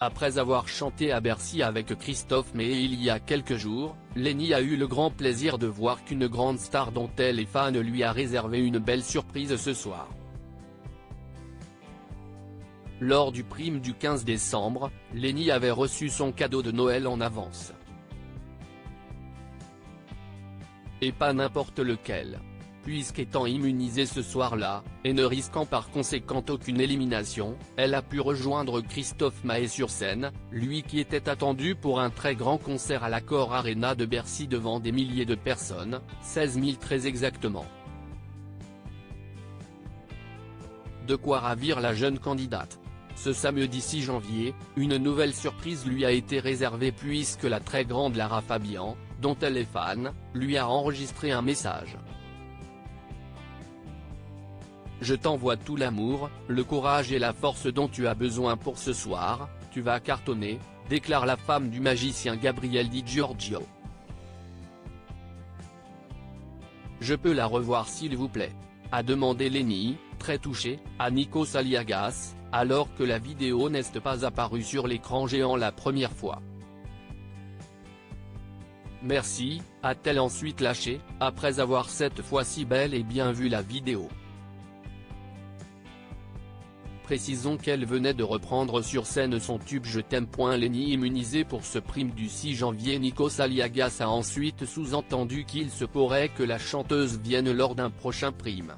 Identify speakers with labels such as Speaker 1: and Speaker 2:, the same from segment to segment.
Speaker 1: Après avoir chanté à Bercy avec Christophe Maé il y a quelques jours, Lenny a eu le grand plaisir de voir qu'une grande star dont elle est fan lui a réservé une belle surprise ce soir. Lors du prime du 15 décembre, Lenny avait reçu son cadeau de Noël en avance. Et pas n'importe lequel. Puisqu'étant immunisée ce soir-là, et ne risquant par conséquent aucune élimination, elle a pu rejoindre Christophe Maé sur scène, lui qui était attendu pour un très grand concert à l'Accor Arena de Bercy devant des milliers de personnes, 16 000 très exactement. De quoi ravir la jeune candidate. Ce samedi 6 janvier, une nouvelle surprise lui a été réservée puisque la très grande Lara Fabian, dont elle est fan, lui a enregistré un message. Je t'envoie tout l'amour, le courage et la force dont tu as besoin pour ce soir, tu vas cartonner, déclare la femme du magicien Gabriel Di Giorgio. Je peux la revoir s'il vous plaît, a demandé Lenny, très touché, à Nikos Aliagas, alors que la vidéo n'est pas apparue sur l'écran géant la première fois. Merci, a-t-elle ensuite lâché, après avoir cette fois-ci bel et bien vu la vidéo. Précisons qu'elle venait de reprendre sur scène son tube Je t'aime. Lenny immunisé pour ce prime du 6 janvier. Nikos Aliagas a ensuite sous-entendu qu'il se pourrait que la chanteuse vienne lors d'un prochain prime.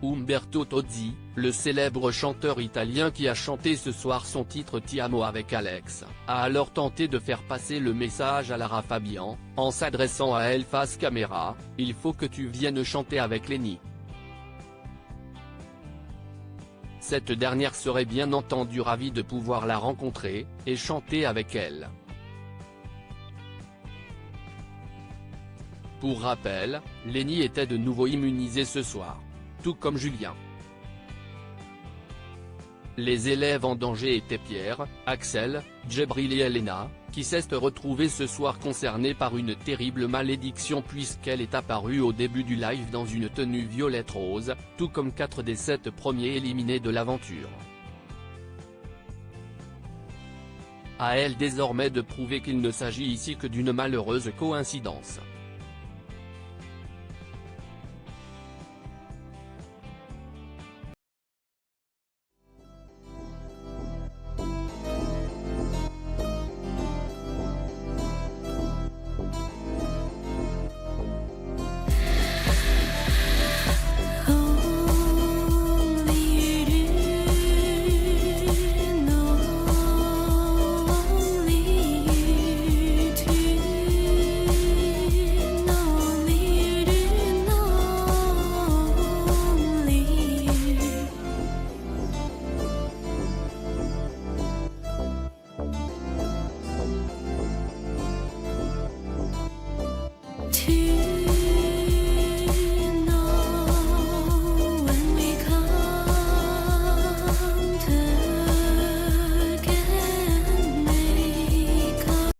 Speaker 1: Umberto Tozzi, le célèbre chanteur italien qui a chanté ce soir son titre Ti amo avec Alex, a alors tenté de faire passer le message à Lara Fabian, en s'adressant à elle face caméra, il faut que tu viennes chanter avec Lenny. Cette dernière serait bien entendu ravie de pouvoir la rencontrer, et chanter avec elle. Pour rappel, Lenny était de nouveau immunisé ce soir. Tout comme Julien. Les élèves en danger étaient Pierre, Axel, Djibril et Elena, qui s'est retrouvés ce soir concernés par une terrible malédiction puisqu'elle est apparue au début du live dans une tenue violette rose, tout comme 4 des 7 premiers éliminés de l'aventure. À elle désormais de prouver qu'il ne s'agit ici que d'une malheureuse coïncidence.